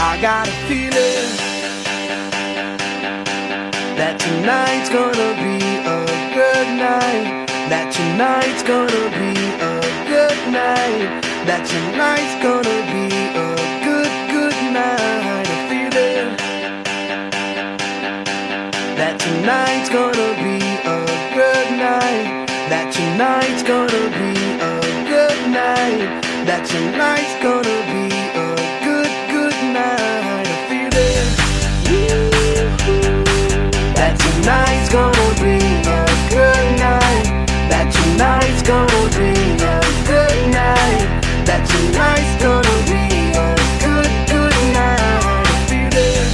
I got a feeling that tonight's gonna be a good night. That tonight's gonna be a good night. That tonight's gonna be a good night. A feeling that tonight's gonna be a good night. That tonight's gonna be a good night. That tonight's gonna be a good night. A feeling that tonight's gonna be a good night. That tonight's gonna be a good night. That tonight's gonna be a good night. A feeling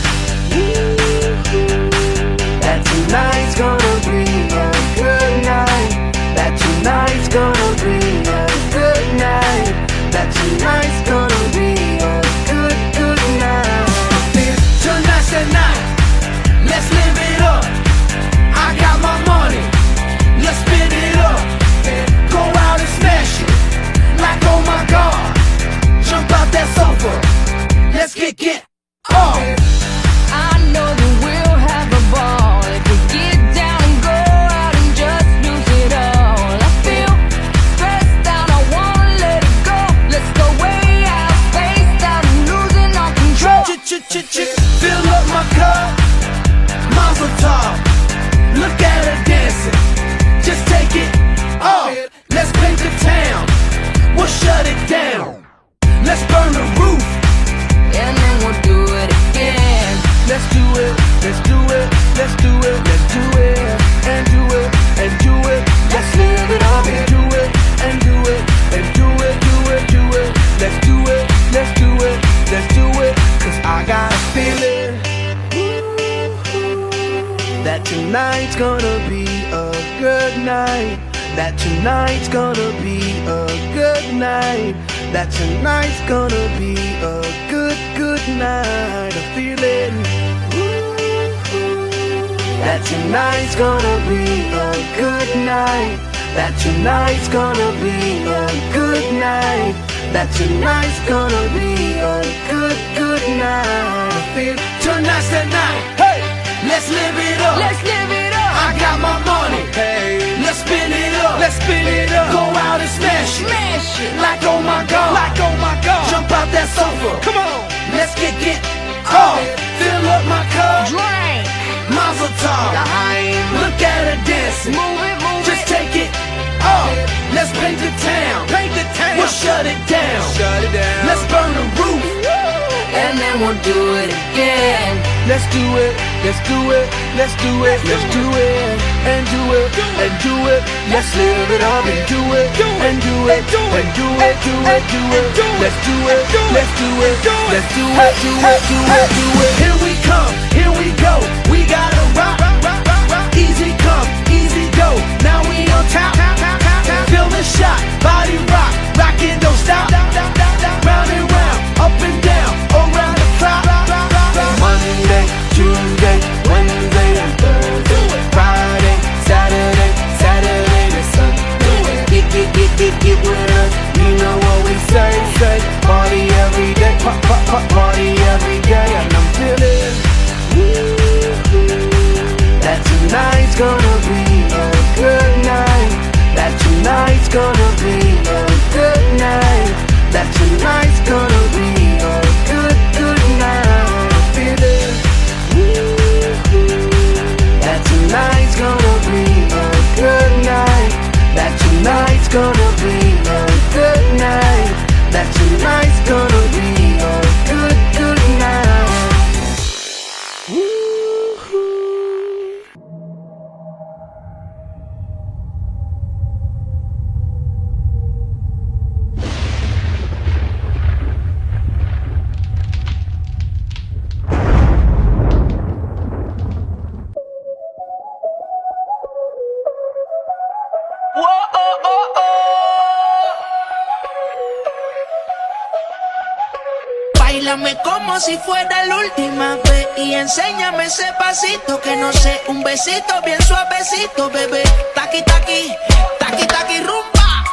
that tonight's gonna be a good night. That tonight's gonna be a good night. That tonight's gonna be a good night. Tonight's the night, let's live it up. I got my money, let's spin it up. Go out and smash it, like oh my god. Jump out that sofa, let's kick it off. I know that we'll have a ball if we get down and go out and just lose it all. I feel stressed out, I wanna let it go. Let's go way out, spaced out and losing all control. Fill up my cup, Mazel tov. Look at her dancing, just take it off. Let's paint the town, we'll shut it down. Let's burn the roof, And then we'll do it again. let's do it, let's do it, let's do it, let's do it, and do it, and do it. Let's live it up and do it, and do it, and do it, do it, do it. Let's do it, let's do it, let's do it. Cause I got a feeling that tonight's gonna be a good night. That tonight's gonna be a good night. That tonight's gonna be a good night. A feeling that tonight's gonna be a good night. That tonight's gonna be a good night. That tonight's gonna be a good night. I feel tonight's the night. Hey, let's live it up. Let's live it up. I got my money. Hey, let's spin it up. Let's spin it up. Go out and smash it. Smash it. Like oh my god. Like oh my god. Jump out that sofa. Come on. Let's kick it off. Fill up my cup. Drink. Mazel tov. Look at her dancing. Move it, move Just it. take it off. Let's paint the town. Paint the town. We'll shut it down. Shut it down. Let's burn the roof. And then we'll do it again. Let's do it. Let's do it. Let's do it. Let's do it. And do it. And do it. Let's live it up and do it. And do it. And do it. Do it. Do it. Let's do it. Let's do it. Let's do it. Do it. Do it. Do it. Here we come. Here we go. We gotta rock. Easy come. Easy go. Now we on top. Feel the shot. Body rock. Rockin', don't stop. Round and round. Up and down. Around the clock. Monday, Tuesday, Wednesday, and Thursday. Friday, Saturday, Saturday to Sunday. Get with us. You know what we say. Party every day. Party every day. And I'm feeling that tonight's gonna be a good night. That tonight's gonna be a good night. That tonight's gonna be a good night. Feeling that tonight's gonna be a good night. That tonight's gonna be a good night. That tonight's gonna be a good night. Báilame como si fuera la última vez y enséñame ese pasito que no sé, un besito bien suavecito, bebé. Taqui taqui, taqui taqui rumba.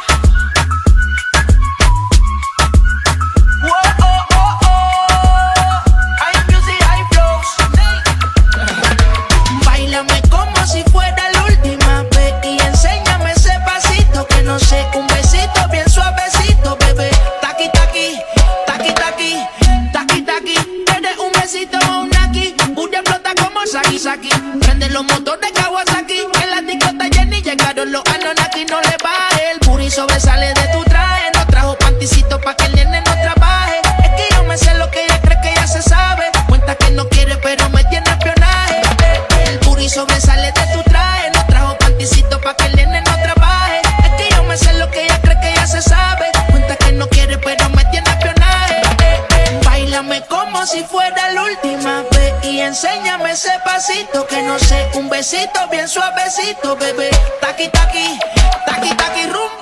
si fuera la última vez. Y enséñame ese pasito que no sé, un besito bien suavecito, bebé. Taqui, taqui, taqui, taqui, rumba.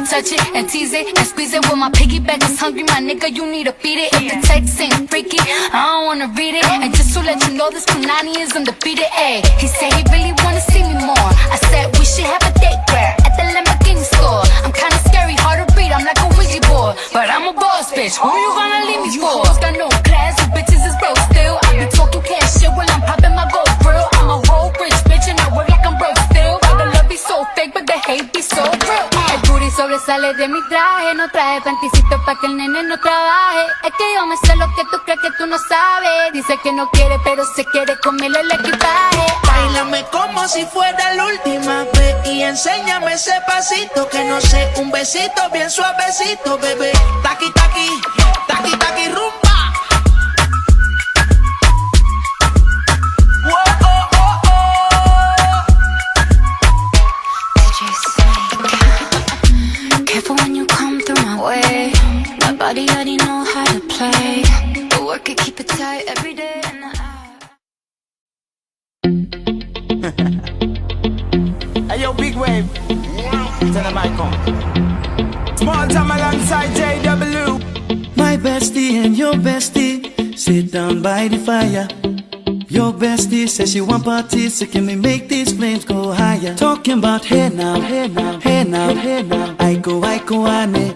Touch it and tease it and squeeze it. With my piggyback is hungry, my nigga, you need to feed it. If the text ain't freaky, I don't wanna read it. And just to let you know, this Punani is undefeated. Ayy, he said he really wanna see me more. I said we should have a date where at the Lamborghini store. I'm kinda scary, hard to read, I'm like a Ouija board, but I'm a boss bitch. Who you gonna leave me for? Got no class, you bitches is broke still. I be talking cash shit while I'm popping my gold grill. I'm a whole rich bitch and I work like I'm broke still. But the love be so fake, but the hate be so real. Sobresale de mi traje, no traje panticito pa' que el nene no trabaje. Es que yo me sé lo que tú crees que tú no sabes. Dice que no quiere, pero se quiere comerle el equipaje. Báilame como si fuera la última vez. Y enséñame ese pasito que no sé, un besito bien suavecito, bebé. Taqui, taqui, taqui, taqui, rumba. When you come through my way, my body already know how to play. The work it, keep it tight every day. Hey yo, big wave. Tell them I come. Small time alongside JW. My bestie and your bestie sit down by the fire. Your bestie says she want parties, so can we make these flames go higher? Talking about hey now, hey now, hey now, hey now. Aiko, ane.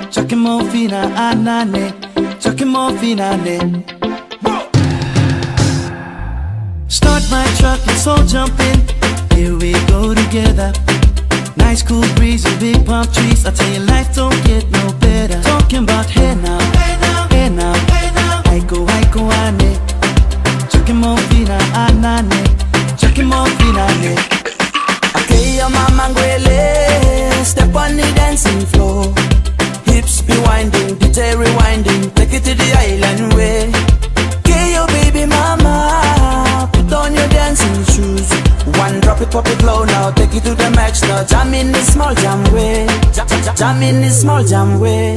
Chucking more fina, anane. Chucking more fina, ane. Start my truck, let's all jump in. Here we go together. Nice cool breeze and big palm trees. I tell you, life don't get no better. Talking about hey now, hey now, hey now, hey now. Aiko, ane. Chucking more fina, anane. Chucking more fina, ane. Okay, your mama ngwele. Step on the dancing floor. Hips be winding, DJ rewinding. Take it to the island way. Okay, your baby mama. Put on your dancing shoes. One drop it, pop it low now. Take it to the max now. Jam in the small jam way. Jam in the small jam way.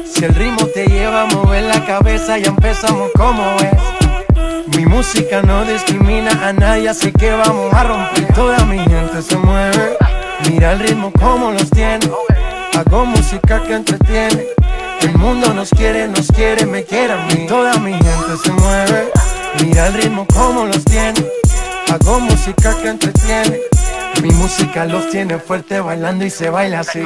Si el ritmo te lleva a mover la cabeza, ya empezamos como es. Mi música no discrimina a nadie, así que vamos a romper. Toda mi gente se mueve. Mira el ritmo como los tiene. Hago música que entretiene. El mundo nos quiere, me quiere a mí. Toda mi gente se mueve. Mira el ritmo como los tiene. Hago música que entretiene. Mi música los tiene fuerte bailando y se baila así.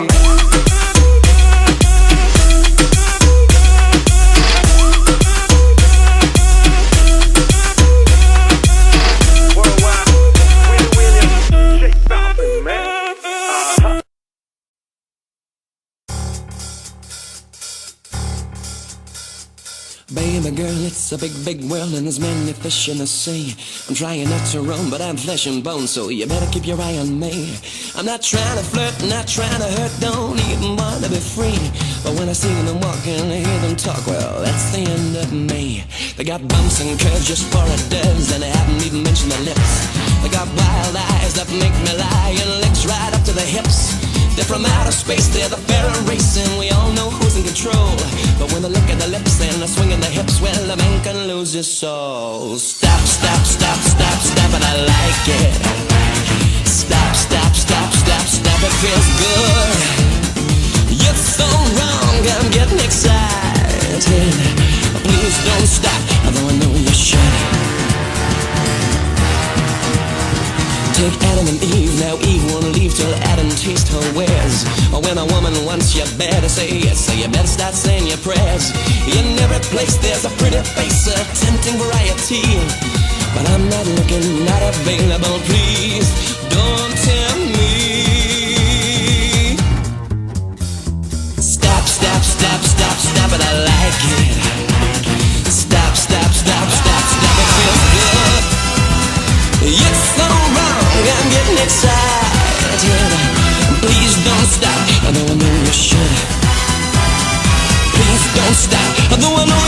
Baby girl, it's a big, big world and there's many fish in the sea. I'm trying not to run, but I'm flesh and bone, so you better keep your eye on me. I'm not trying to flirt, not trying to hurt, don't even want to be free. But when I see them walking, I hear them talk, well, that's the end of me. They got bumps and curves just for a does, and they haven't even mentioned their lips. They got wild eyes that make me lie, and legs right up to the hips. They're from outer space, they're the fair and racing. We all know who's in control. But when they look at the lips and the swing in the hips, well, a man can lose his soul. Stop, stop, stop, stop, stop, and I like it. Stop, stop, stop, stop, stop, it feels good. You're so wrong, I'm getting excited. Please don't stop, although I know you should. Take Adam and Eve, now Eve won't leave till Adam tastes her wares. Or when a woman wants you better say yes, so you better start saying your prayers. In every place there's a pretty face, a tempting variety. But I'm not looking, not available, please don't tempt me. Stop, stop, stop, stop, stop it, I like it. Stop, stop, stop, stop, stop, it feels good. It's so wrong, I'm getting excited. Please don't stop, although I know you should. Please don't stop, although I know